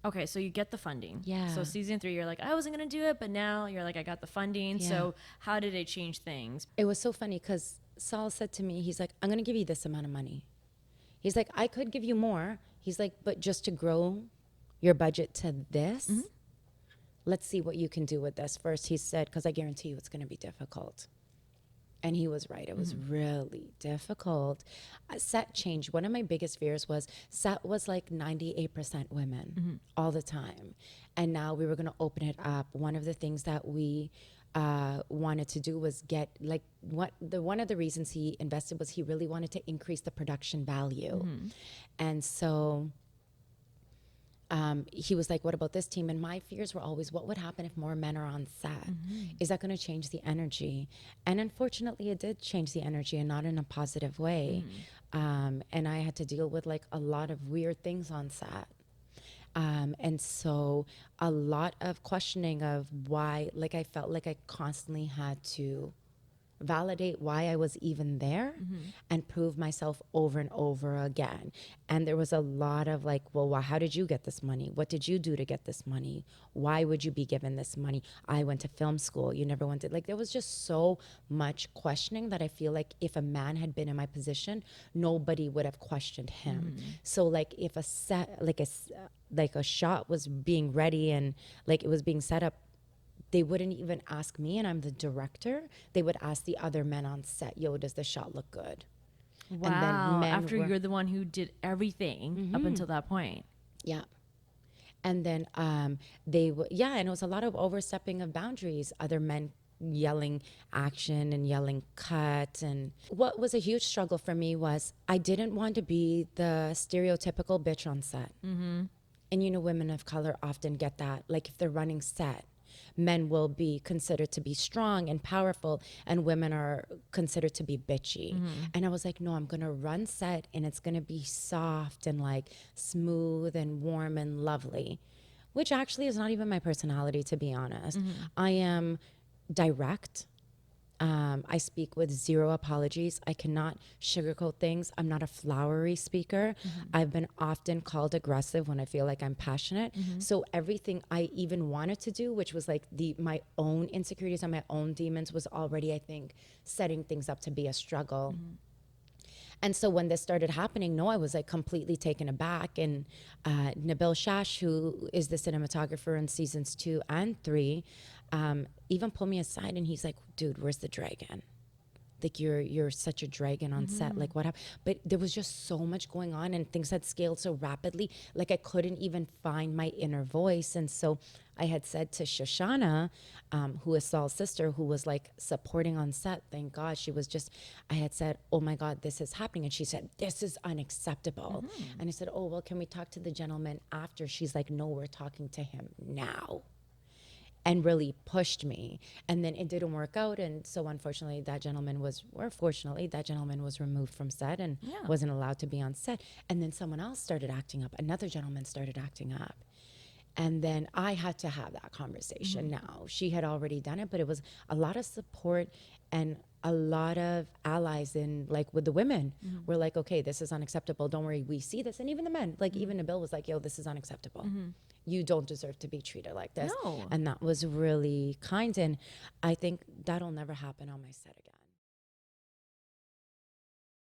Okay, so you get the funding. Yeah. So season 3, you're like, I wasn't going to do it, but now you're like, I got the funding. Yeah. So how did it change things? It was so funny because Saul said to me, he's like, I'm going to give you this amount of money. He's like, I could give you more. He's like, but just to grow your budget to this, let's see what you can do with this first. He said, because I guarantee you it's going to be difficult. And he was right. It was really difficult. Set changed. One of my biggest fears was set was like 98% women all the time. And now we were going to open it up. One of the things that we wanted to do was get like one of the reasons he invested was he really wanted to increase the production value. And so he was like, what about this team? And my fears were always, what would happen if more men are on set? Is that going to change the energy? And unfortunately, it did change the energy, and not in a positive way. And I had to deal with like a lot of weird things on set. And so a lot of questioning of why, like I felt like I constantly had to validate why I was even there and prove myself over and over again. And there was a lot of like, well, how did you get this money? What did you do to get this money? Why would you be given this money? I went to film school. You never went to, like, there was just so much questioning that I feel like if a man had been in my position, nobody would have questioned him. So like if a set, like a shot was being ready and like it was being set up, they wouldn't even ask me, and I'm the director. They would ask the other men on set, yo, does the shot look good? Wow. And then men After you're the one who did everything up until that point. Yeah. And then they would, yeah, and it was a lot of overstepping of boundaries. Other men yelling action and yelling cut. And what was a huge struggle for me was I didn't want to be the stereotypical bitch on set. And you know, women of color often get that. Like if they're running set, men will be considered to be strong and powerful, and women are considered to be bitchy. And I was like, no, I'm gonna run set, and it's gonna be soft and like smooth and warm and lovely, which actually is not even my personality, to be honest. I am direct. I speak with zero apologies. I cannot sugarcoat things. I'm not a flowery speaker. I've been often called aggressive when I feel like I'm passionate. So everything I even wanted to do, which was like my own insecurities and my own demons, was already, I think, setting things up to be a struggle. And so when this started happening, I was like completely taken aback. And Nabil Shash, who is the cinematographer in seasons 2 and 3, even pulled me aside and he's like, dude, where's the dragon? Like you're such a dragon on set. Like what happened? But there was just so much going on and things had scaled so rapidly. Like I couldn't even find my inner voice. And so I had said to Shoshana, who is Saul's sister, who was like supporting on set, thank God, she was just, I had said, oh my God, this is happening. And she said, this is unacceptable. And I said, oh, well, can we talk to the gentleman after? She's like, no, we're talking to him now. And really pushed me. And then it didn't work out. And so unfortunately, fortunately, that gentleman was removed from set and wasn't allowed to be on set. And then someone else started acting up. Another gentleman started acting up. And then I had to have that conversation now. She had already done it, but it was a lot of support and a lot of allies in, like, with the women. We're like, okay, this is unacceptable. Don't worry, we see this. And even the men, like even Nabil was like, yo, this is unacceptable. You don't deserve to be treated like this. No. And that was really kind. And I think that'll never happen on my set again.